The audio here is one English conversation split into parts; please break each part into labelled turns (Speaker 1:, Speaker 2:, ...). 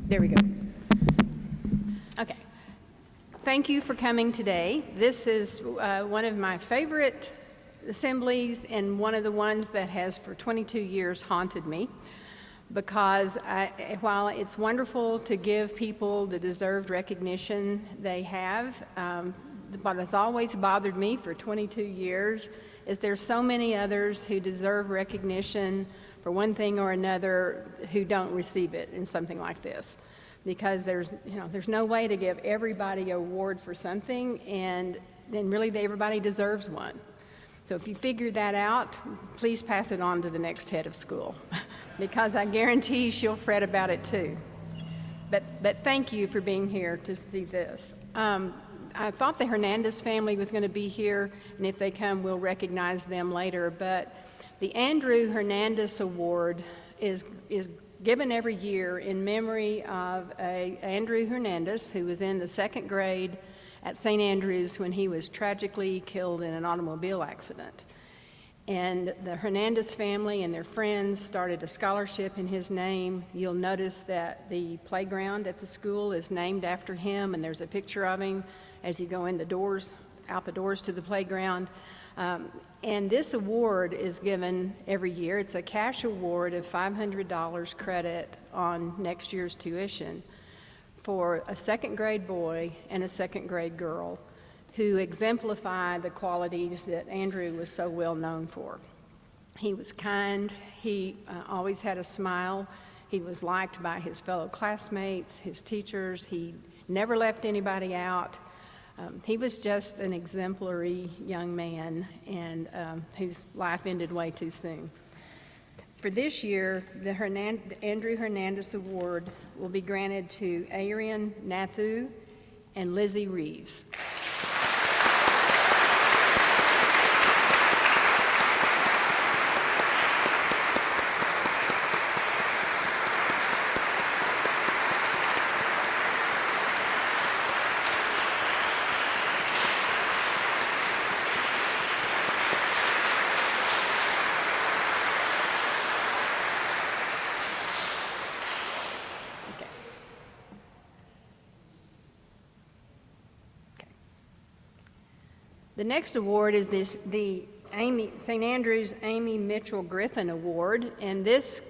Speaker 1: There we go. Okay. Thank you for coming today. This is one of my favorite assemblies and one of the ones that has for 22 years haunted me, because while it's wonderful to give people the deserved recognition they have, what has always bothered me for 22 years is there's so many others who deserve recognition for one thing or another who don't receive it in something like this. Because there's no way to give everybody an award for something, and then really everybody deserves one. So if you figure that out, please pass it on to the next head of school, because I guarantee she'll fret about it too. But thank you for being here to see this. I thought the Hernandez family was going to be here, and if they come, we'll recognize them later. But the Andrew Hernandez Award is given every year in memory of Andrew Hernandez, who was in the second grade at St. Andrews when he was tragically killed in an automobile accident. And the Hernandez family and their friends started a scholarship in his name. You'll notice that the playground at the school is named after him, and there's a picture of him as you go in the doors, out the doors to the playground. And this award is given every year. It's a cash award of $500 credit on next year's tuition for a second grade boy and a second grade girl who exemplify the qualities that Andrew was so well known for. He was kind, he always had a smile, he was liked by his fellow classmates, his teachers, he never left anybody out. He was just an exemplary young man, and whose life ended way too soon. For this year, the Andrew Hernandez Award will be granted to Arian Nathu and Lizzie Reeves. The next award is the St. Andrews Amy Mitchell Griffin Award, and this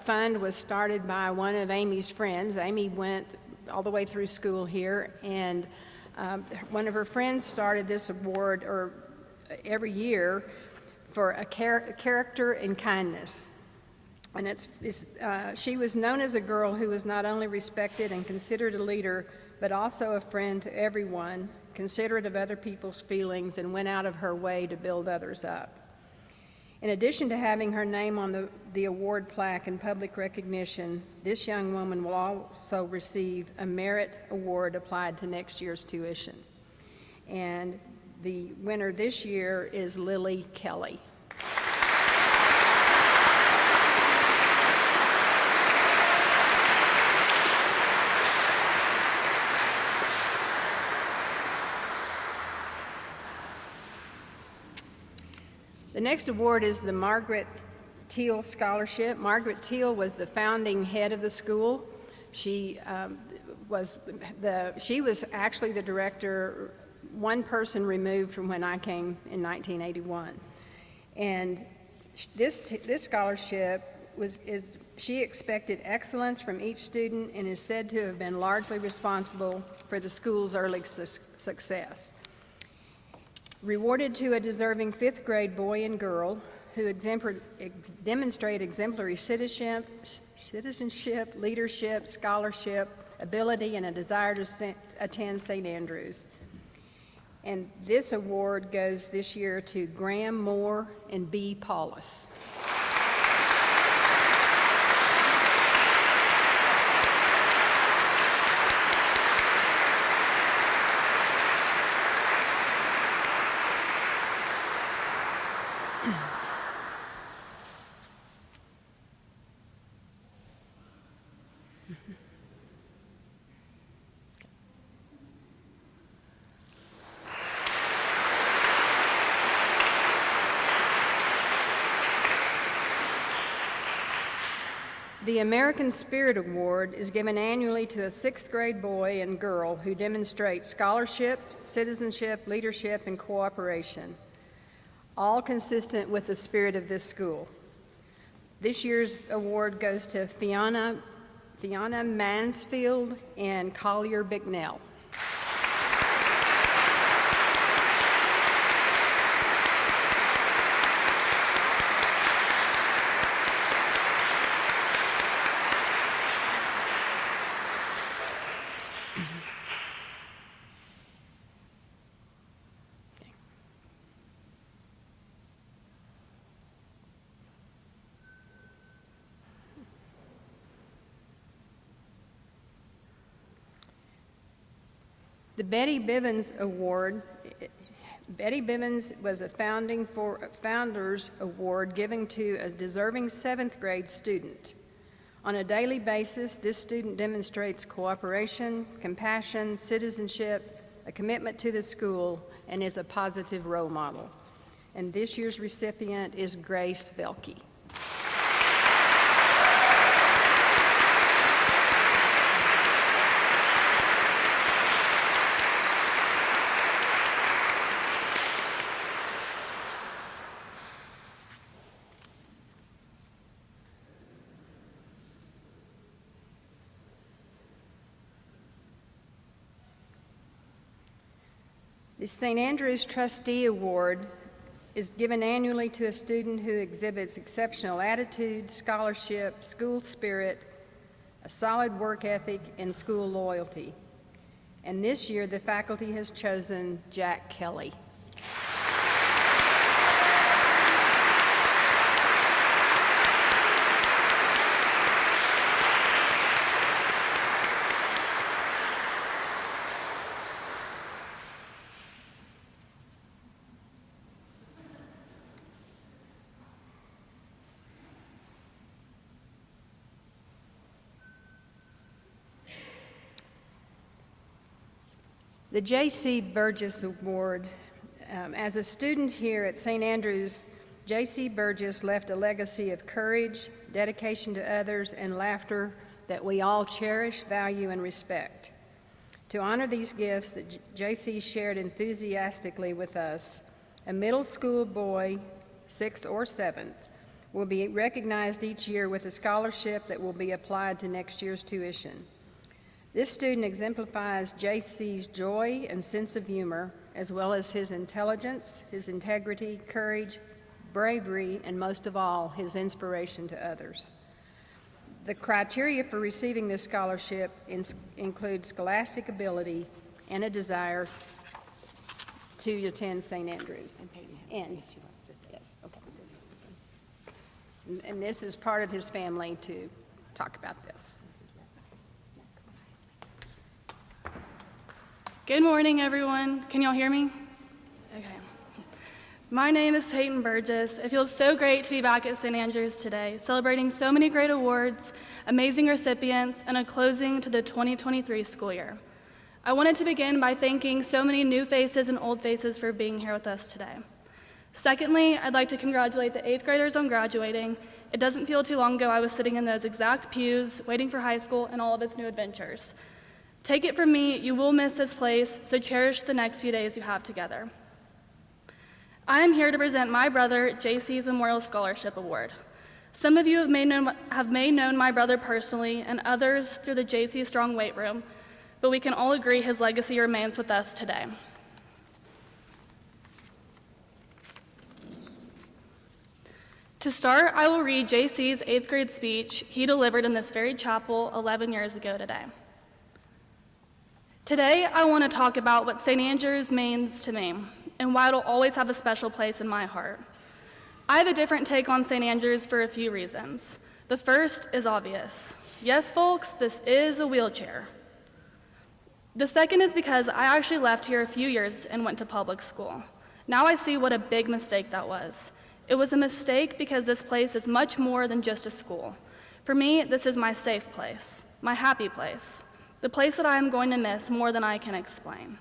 Speaker 1: fund was started by one of Amy's friends. Amy went all the way through school here, and one of her friends started this award every year for a character and kindness. And she was known as a girl who was not only respected and considered a leader, but also a friend to everyone, considerate of other people's feelings, and went out of her way to build others up. In addition to having her name on the award plaque and public recognition, this young woman will also receive a merit award applied to next year's tuition. And the winner this year is Lily Kelly. The next award is the Margaret Teal Scholarship. Margaret Teal was the founding head of the school. She was actually the director, one person removed from when I came in 1981. And this scholarship she expected excellence from each student and is said to have been largely responsible for the school's early success. Rewarded to a deserving fifth grade boy and girl who demonstrate exemplary citizenship, leadership, scholarship, ability, and a desire to attend St. Andrews. And this award goes this year to Graham Moore and B. Paulus. The American Spirit Award is given annually to a 6th grade boy and girl who demonstrate scholarship, citizenship, leadership, and cooperation, all consistent with the spirit of this school. This year's award goes to Fiona Mansfield and Collier Bicknell. The Betty Bivens Award. Betty Bivens was a Founders Award given to a deserving 7th grade student. On a daily basis, this student demonstrates cooperation, compassion, citizenship, a commitment to the school, and is a positive role model. And this year's recipient is Grace Velke. The St. Andrew's Trustee Award is given annually to a student who exhibits exceptional attitude, scholarship, school spirit, a solid work ethic, and school loyalty. And this year, the faculty has chosen Jack Kelly. The J.C. Burgess Award. As a student here at St. Andrews, J.C. Burgess left a legacy of courage, dedication to others, and laughter that we all cherish, value, and respect. To honor these gifts that J.C. shared enthusiastically with us, a middle school boy, 6th or 7th, will be recognized each year with a scholarship that will be applied to next year's tuition. This student exemplifies J.C.'s joy and sense of humor, as well as his intelligence, his integrity, courage, bravery, and most of all, his inspiration to others. The criteria for receiving this scholarship include scholastic ability and a desire to attend St. Andrews. And yes, okay. And this is part of his family to talk about this.
Speaker 2: Good morning, everyone. Can y'all hear me? Okay. My name is Peyton Burgess. It feels so great to be back at St. Andrews today, celebrating so many great awards, amazing recipients, and a closing to the 2023 school year. I wanted to begin by thanking so many new faces and old faces for being here with us today. Secondly, I'd like to congratulate the 8th graders on graduating. It doesn't feel too long ago I was sitting in those exact pews, waiting for high school and all of its new adventures. Take it from me, you will miss this place, so cherish the next few days you have together. I am here to present my brother, JC's Memorial Scholarship Award. Some of you have known my brother personally, and others through the JC Strong Weight Room, but we can all agree his legacy remains with us today. To start, I will read JC's 8th grade speech he delivered in this very chapel 11 years ago today. Today, I want to talk about what St. Andrews means to me and why it'll always have a special place in my heart. I have a different take on St. Andrews for a few reasons. The first is obvious. Yes, folks, this is a wheelchair. The second is because I actually left here a few years and went to public school. Now I see what a big mistake that was. It was a mistake because this place is much more than just a school. For me, this is my safe place, my happy place. The place that I am going to miss more than I can explain.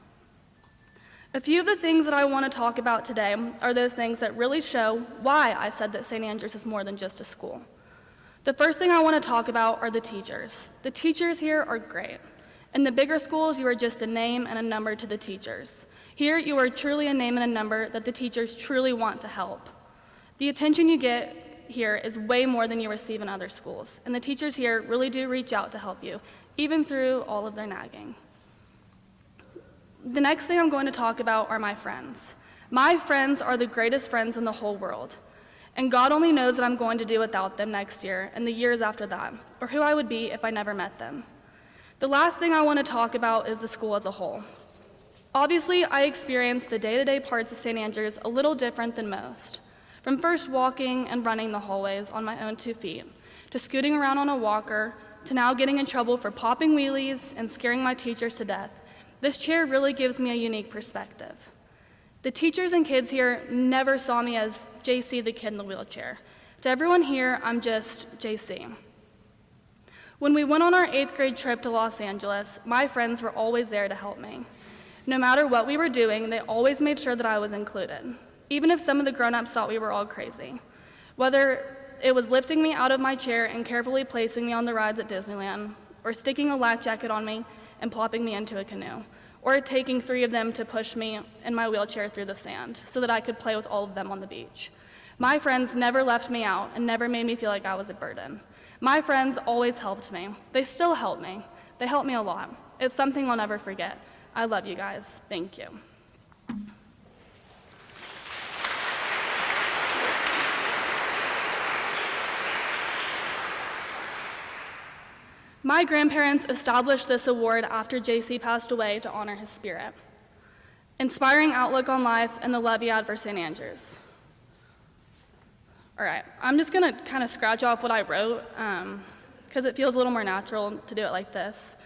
Speaker 2: A few of the things that I want to talk about today are those things that really show why I said that St. Andrews is more than just a school. The first thing I want to talk about are the teachers. The teachers here are great. In the bigger schools, you are just a name and a number to the teachers. Here, you are truly a name and a number that the teachers truly want to help. The attention you get here is way more than you receive in other schools, and the teachers here really do reach out to help you, even through all of their nagging. The next thing I'm going to talk about are my friends. My friends are the greatest friends in the whole world, and God only knows what I'm going to do without them next year and the years after that, or who I would be if I never met them. The last thing I want to talk about is the school as a whole. Obviously, I experienced the day-to-day parts of St. Andrews a little different than most. From first walking and running the hallways on my own 2 feet, to scooting around on a walker, to now getting in trouble for popping wheelies and scaring my teachers to death, this chair really gives me a unique perspective. The teachers and kids here never saw me as JC, the kid in the wheelchair. To everyone here, I'm just JC. When we went on our 8th grade trip to Los Angeles, my friends were always there to help me. No matter what we were doing, they always made sure that I was included, even if some of the grown-ups thought we were all crazy. Whether it was lifting me out of my chair and carefully placing me on the rides at Disneyland, or sticking a life jacket on me and plopping me into a canoe, or taking 3 of them to push me in my wheelchair through the sand so that I could play with all of them on the beach. My friends never left me out and never made me feel like I was a burden. My friends always helped me. They still help me. They help me a lot. It's something I'll never forget. I love you guys. Thank you. My grandparents established this award after JC passed away to honor his spirit. Inspiring outlook on life and the love he had for St. Andrews. All right, I'm just gonna kind of scratch off what I wrote because it feels a little more natural to do it like this.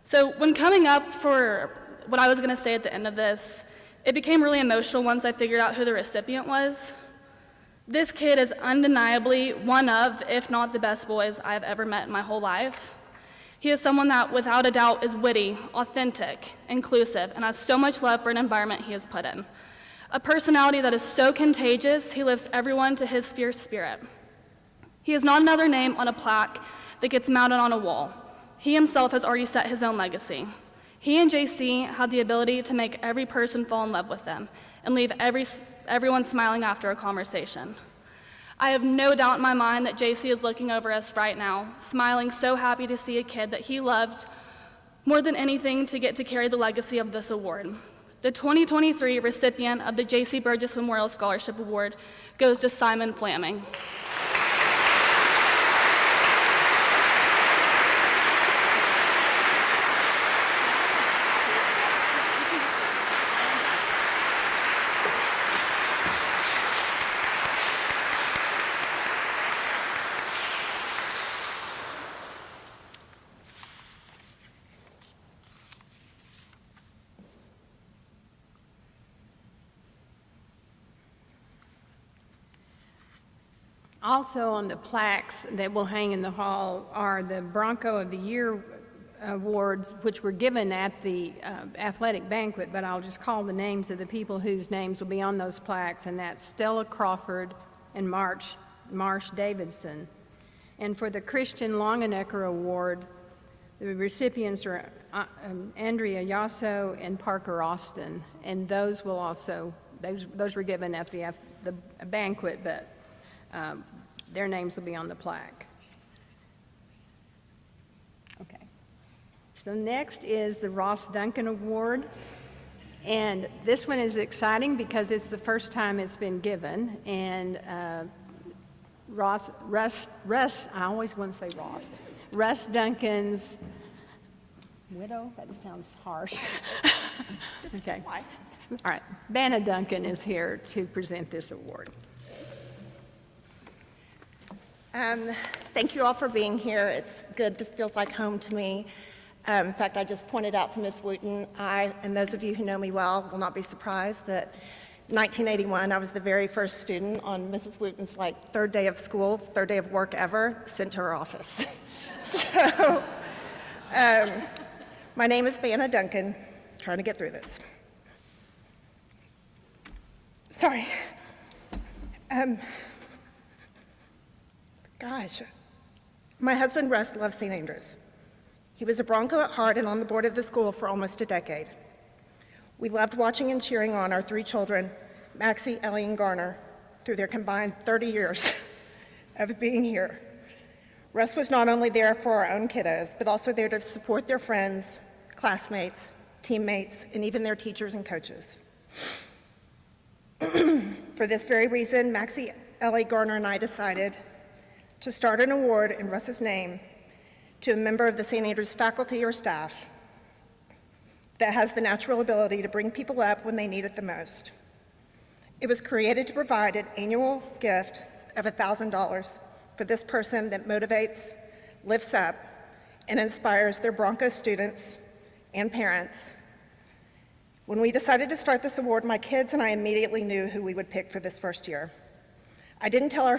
Speaker 2: So when coming up for what I was gonna say at the end of this, it became really emotional once I figured out who the recipient was. This kid is undeniably one of, if not the best boys I've ever met in my whole life. He is someone that, without a doubt, is witty, authentic, inclusive, and has so much love for an environment he has put in. A personality that is so contagious, he lifts everyone to his fierce spirit. He is not another name on a plaque that gets mounted on a wall. He himself has already set his own legacy. He and JC have the ability to make every person fall in love with them and leave everyone smiling after a conversation. I have no doubt in my mind that JC is looking over us right now, smiling so happy to see a kid that he loved more than anything to get to carry the legacy of this award. The 2023 recipient of the J.C. Burgess Memorial Scholarship Award goes to Simon Flaming.
Speaker 1: Also on the plaques that will hang in the hall are the Bronco of the Year awards, which were given at the athletic banquet, but I'll just call the names of the people whose names will be on those plaques, and that's Stella Crawford and Marsh Davidson. And for the Christian Longenecker Award, the recipients are Andrea Yasso and Parker Austin, and those will also, those were given at the banquet, but their names will be on the plaque. Okay. So next is the Ross Duncan Award. And this one is exciting because it's the first time it's been given. And Russ, I always want to say Ross. Russ Duncan's widow? That just sounds harsh.
Speaker 3: Just
Speaker 1: okay.
Speaker 3: wife.
Speaker 1: All right. Vanna Duncan is here to present this award.
Speaker 3: Thank you all for being here. It's good. This feels like home to me. In fact, I just pointed out to Ms. Wooten, and those of you who know me well will not be surprised that in 1981, I was the very first student on Mrs. Wooten's third day of school, third day of work ever, sent to her office. So, my name is Vanna Duncan, trying to get through this. Sorry. Gosh, My husband, Russ, loves St. Andrews. He was a Bronco at heart and on the board of the school for almost a decade. We loved watching and cheering on our 3 children, Maxie, Ellie, and Garner, through their combined 30 years of being here. Russ was not only there for our own kiddos, but also there to support their friends, classmates, teammates, and even their teachers and coaches. For this very reason, Maxie, Ellie, Garner, and I decided to start an award in Russ's name to a member of the St. Andrews faculty or staff that has the natural ability to bring people up when they need it the most. It was created to provide an annual gift of $1,000 for this person that motivates, lifts up, and inspires their Bronco students and parents. When we decided to start this award, my kids and I immediately knew who we would pick for this first year. I did not tell our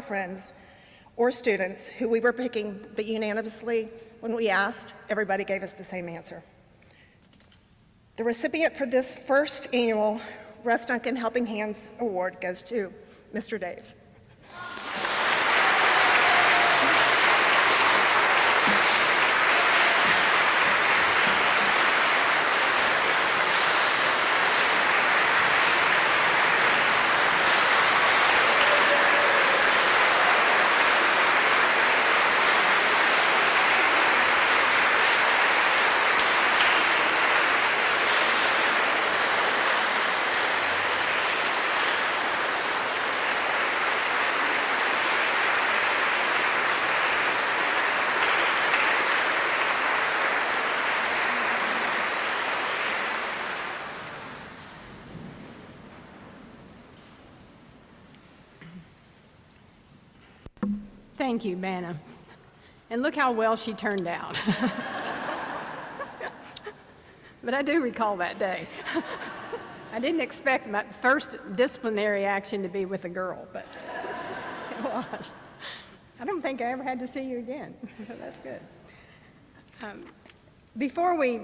Speaker 3: friends or students who we were picking, but unanimously, when we asked, everybody gave us the same answer. The recipient for this first annual Russ Duncan Helping Hands Award goes to Mr. Dave.
Speaker 1: Thank you, Banna. And look how well she turned out. But I do recall that day. I didn't expect my first disciplinary action to be with a girl, but it was. I don't think I ever had to see you again, so that's good. Before we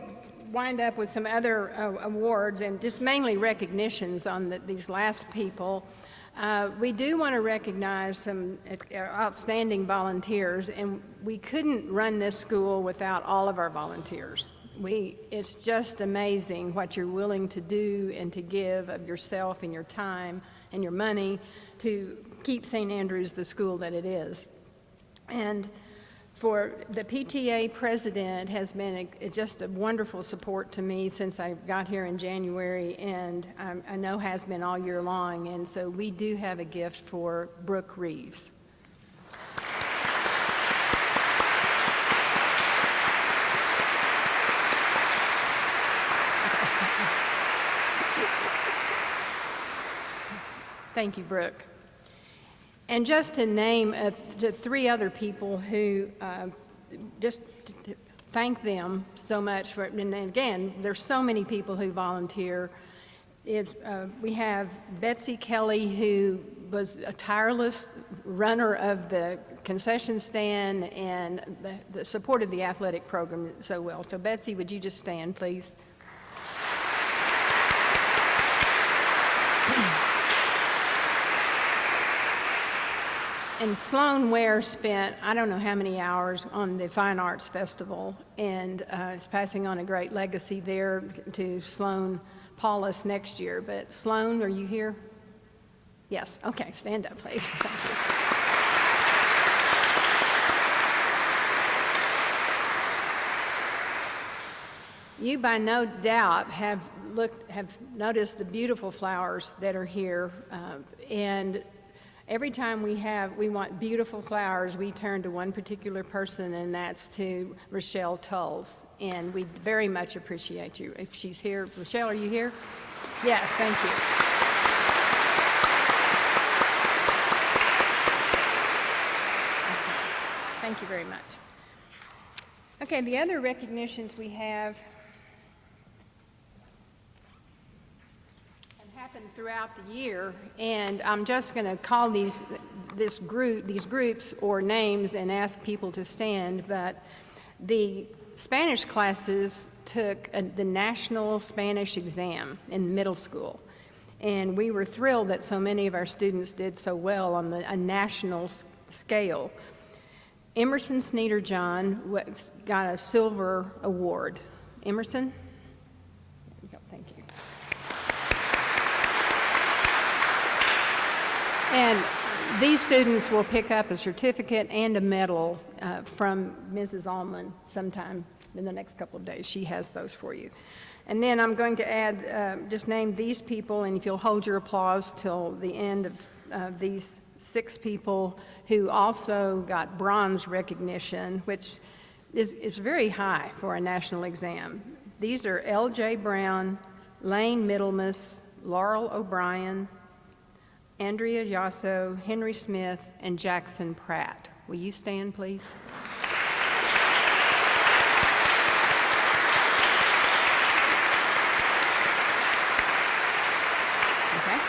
Speaker 1: wind up with some other awards and just mainly recognitions on these last people, we do want to recognize some outstanding volunteers, and we couldn't run this school without all of our volunteers. It's just amazing what you're willing to do and to give of yourself and your time and your money to keep St. Andrews the school that it is. And for the PTA president has been just a wonderful support to me since I got here in January, and I know has been all year long. And so we do have a gift for Brooke Reeves. Thank you, Brooke. And just to name the 3 other people who just thank them so much for, and again, there's so many people who volunteer. We have Betsy Kelly, who was a tireless runner of the concession stand and the supported the athletic program so well. So Betsy, would you just stand, please? And Sloan Ware spent, I don't know how many hours on the Fine Arts Festival, and is passing on a great legacy there to Sloan Paulus next year. But Sloan, are you here? Yes, okay, stand up, please. You by no doubt have noticed the beautiful flowers that are here, and every time we want beautiful flowers, we turn to one particular person, and that's to Rochelle Tulls. And we very much appreciate you. If she's here, Rochelle, are you here? Yes, thank you. Okay. Thank you very much. Okay, the other recognitions we have throughout the year, and I'm just going to call these groups or names and ask people to stand. But the Spanish classes took the national Spanish exam in middle school, and we were thrilled that so many of our students did so well on a national scale. Emerson Sneeder John got a silver award. Emerson? There we go, thank you. And these students will pick up a certificate and a medal from Mrs. Allman sometime in the next couple of days. She has those for you. And then I'm going to add, just name these people, and if you'll hold your applause till the end of these 6 people who also got bronze recognition, which is very high for a national exam. These are L.J. Brown, Lane Middlemas, Laurel O'Brien, Andrea Yasso, Henry Smith, and Jackson Pratt. Will you stand, please? Okay.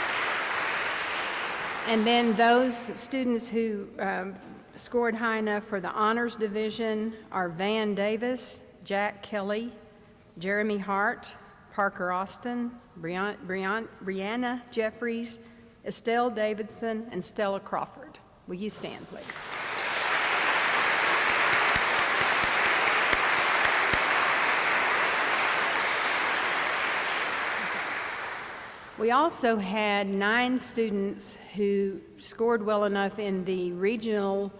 Speaker 1: And then those students who scored high enough for the honors division are Van Davis, Jack Kelly, Jeremy Hart, Parker Austin, Brianna Jeffries, Estelle Davidson, and Stella Crawford. Will you stand, please? We also had 9 students who scored well enough in the regional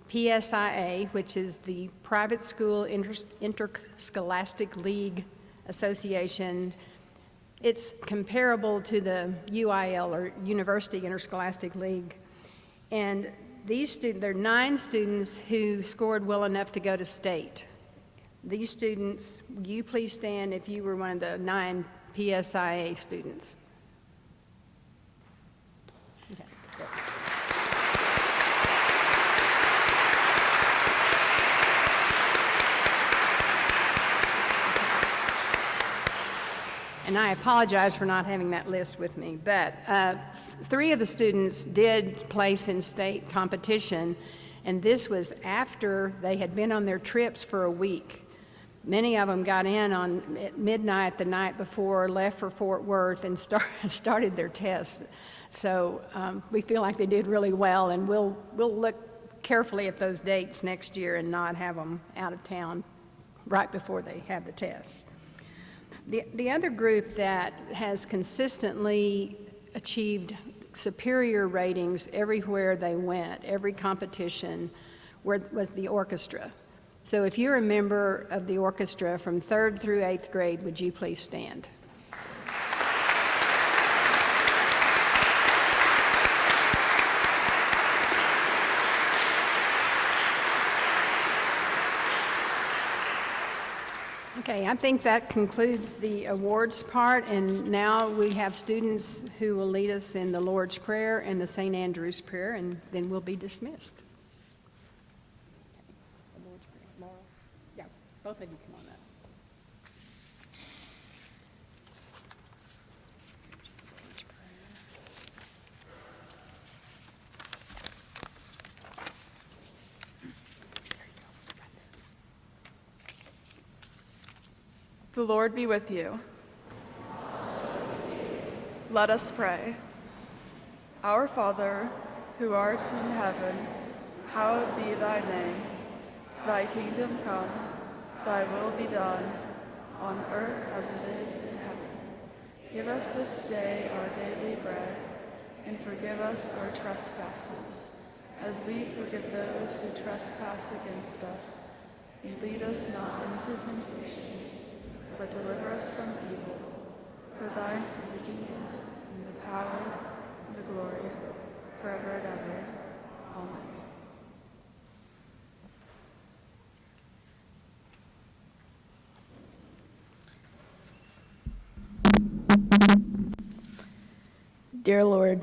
Speaker 1: PSIA, which is the Private School Interscholastic League Association. It's comparable to the UIL, or University Interscholastic League. And these students, there are 9 students who scored well enough to go to state. These students, will you please stand if you were one of the 9 PSIA students? Okay, good. And I apologize for not having that list with me, but 3 of the students did place in state competition, and this was after they had been on their trips for a week. Many of them got in at midnight the night before, left for Fort Worth, and started their test. So we feel like they did really well, and we'll look carefully at those dates next year and not have them out of town right before they have the test. The other group that has consistently achieved superior ratings everywhere they went, every competition, was the orchestra. So if you're a member of the orchestra from 3rd through 8th grade, would you please stand? Okay, I think that concludes the awards part, and now we have students who will lead us in the Lord's Prayer and the St. Andrew's Prayer, and then we'll be dismissed. Okay, the Lord's Prayer. Laurel? Yeah, both of you come on up. Here's the Lord's
Speaker 4: The Lord be with you. Let us pray. Our Father, who art in heaven, hallowed be thy name. Thy kingdom come, thy will be done, on earth as it is in heaven. Give us this day our daily bread, and forgive us our trespasses, as we forgive those who trespass against us. And lead us not into temptation, but deliver us from evil. For thine is the kingdom, and the power, and the glory, forever and ever. Amen.
Speaker 5: Dear Lord,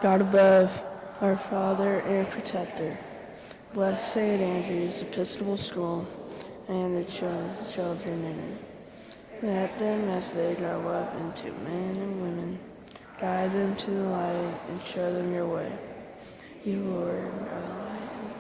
Speaker 5: God above, our Father and Protector, bless St. Andrew's Episcopal School and the children in it. Let them, as they grow up into men and women, guide them to the light and show them your way. You, Lord, are the light and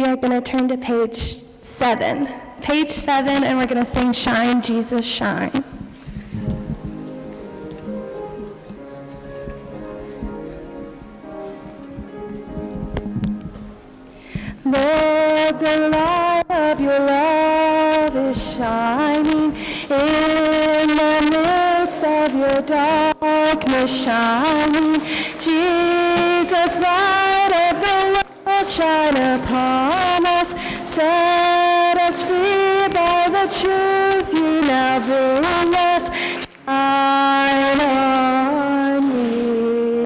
Speaker 6: we are going to turn to page 7. Page 7, and we're going to sing Shine, Jesus, Shine. Lord, the light of your love is shining in the midst of your darkness shining. Jesus, light of the world, shine upon us. Set us free by the truth you now bring us. Shine on me.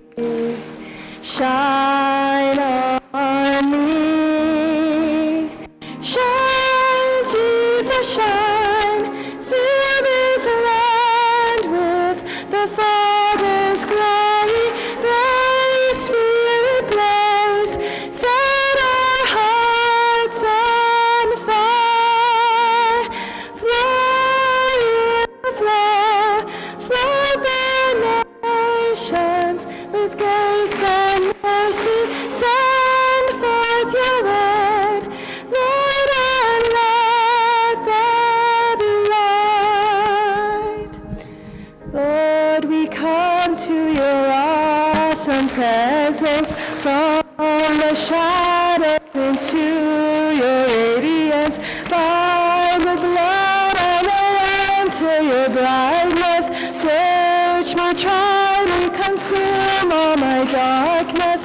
Speaker 6: Shine on me. Shine, Jesus, shine. Fill this land with the Father's glory. Blaze, Spirit, blaze. Set our hearts on fire. Flood the nations with grace and mercy. Send forth your word, Lord, and let there be light. Lord, we come to your awesome presence, from the shadow into your radiance, by the blood of the Lamb to your brightness. Search me, try me, consume all my darkness.